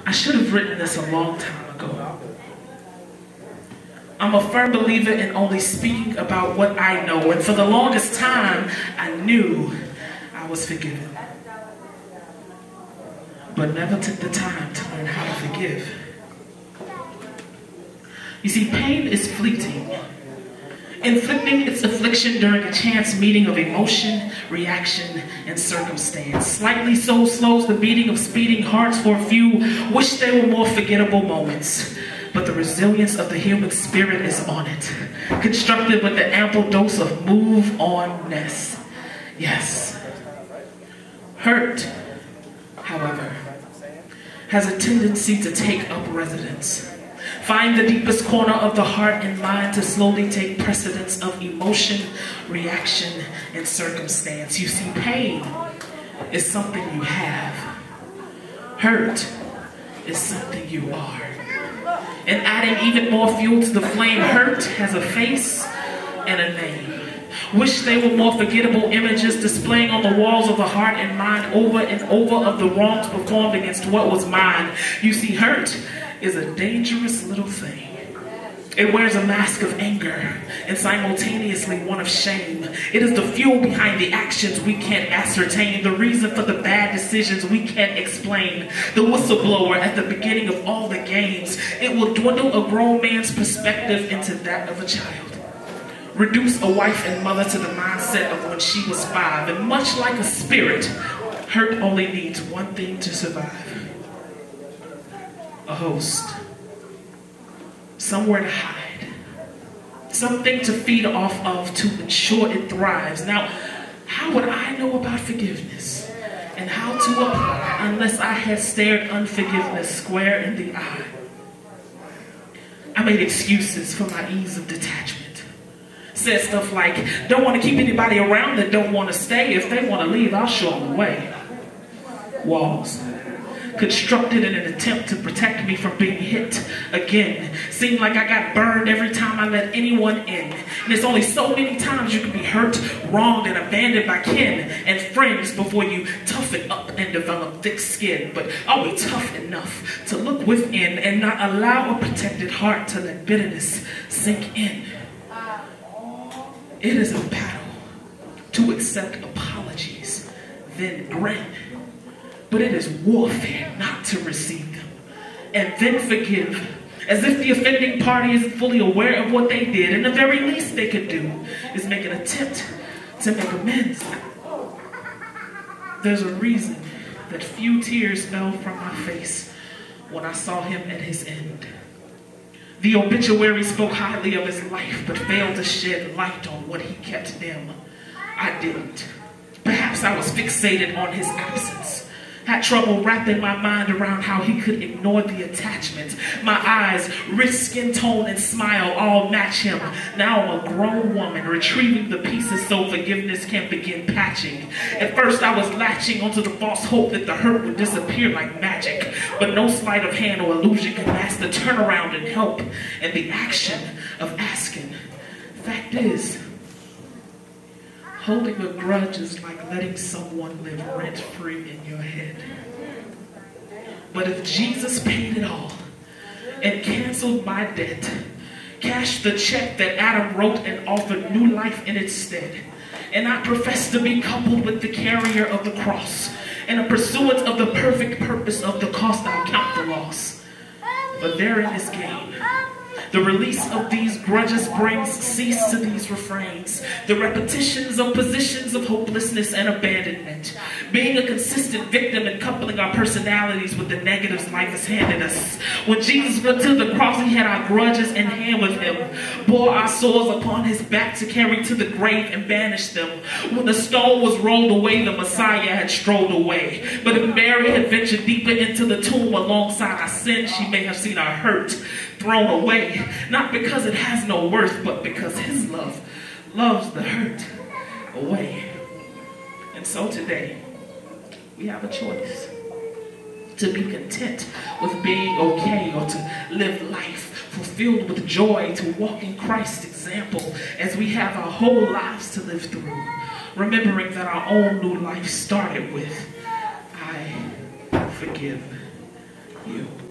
I should have written this a long time ago. I'm a firm believer in only speaking about what I know, and for the longest time, I knew I was forgiven, but never took the time to learn how to forgive. You see, pain is fleeting, inflicting its affliction during a chance meeting of emotion, reaction, and circumstance. Slightly so slows the beating of speeding hearts for a few. Wish they were more forgettable moments. But the resilience of the human spirit is on it, constructed with the ample dose of move-on-ness. Yes. Hurt, however, has a tendency to take up residence. Find the deepest corner of the heart and mind to slowly take precedence of emotion, reaction, and circumstance. You see, pain is something you have. Hurt is something you are. And adding even more fuel to the flame, hurt has a face and a name. Wish they were more forgettable images displaying on the walls of the heart and mind over and over of the wrongs performed against what was mine. You see, hurt is a dangerous little thing. It wears a mask of anger and simultaneously one of shame. It is the fuel behind the actions we can't ascertain, the reason for the bad decisions we can't explain, the whistleblower at the beginning of all the games. It will dwindle a grown man's perspective into that of a child. Reduce a wife and mother to the mindset of when she was 5. And much like a spirit, hurt only needs one thing to survive: a host. Somewhere to hide. Something to feed off of to ensure it thrives. Now, how would I know about forgiveness and how to apply unless I had stared unforgiveness square in the eye? I made excuses for my ease of detachment. Said stuff like, don't want to keep anybody around that don't want to stay. If they want to leave, I'll show them the way. Walls. Constructed in an attempt to protect me from being hit again. Seemed like I got burned every time I let anyone in. And there's only so many times you can be hurt, wronged, and abandoned by kin and friends before you toughen up and develop thick skin. But are we tough enough to look within and not allow a protected heart to let bitterness sink in? It is a battle to accept apologies, then grin. But it is warfare not to receive them and then forgive, as if the offending party isn't fully aware of what they did, and the very least they could do is make an attempt to make amends. There's a reason that few tears fell from my face when I saw him at his end. The obituary spoke highly of his life, but failed to shed light on what he kept dim. I didn't. Perhaps I was fixated on his absence. Had trouble wrapping my mind around how he could ignore the attachment. My eyes, rich skin tone and smile all match him. Now I'm a grown woman retrieving the pieces so forgiveness can begin patching. At first I was latching onto the false hope that the hurt would disappear like magic. But no sleight of hand or illusion can mask the turnaround and help and the action of asking. Fact is, holding a grudge is like letting someone live rent-free in your head. But if Jesus paid it all and canceled my debt, cashed the check that Adam wrote and offered new life in its stead, and I profess to be coupled with the carrier of the cross and a pursuant of the perfect purpose of the cost, I'll count the loss. But there in this game, the release of these grudges brings cease to these refrains, the repetitions of positions of hopelessness and abandonment, being a consistent victim and coupling our personalities with the negatives life has handed us. When Jesus went to the cross, he had our grudges in hand with him, bore our sores upon his back to carry to the grave and banish them. When the stone was rolled away, the Messiah had strolled away. But if Mary had ventured deeper into the tomb alongside our sin, she may have seen our hurt thrown away, not because it has no worth, but because his love loves the hurt away. And so today, we have a choice to be content with being okay, or to live life fulfilled with joy, to walk in Christ's example as we have our whole lives to live through, remembering that our own new life started with, I forgive. you.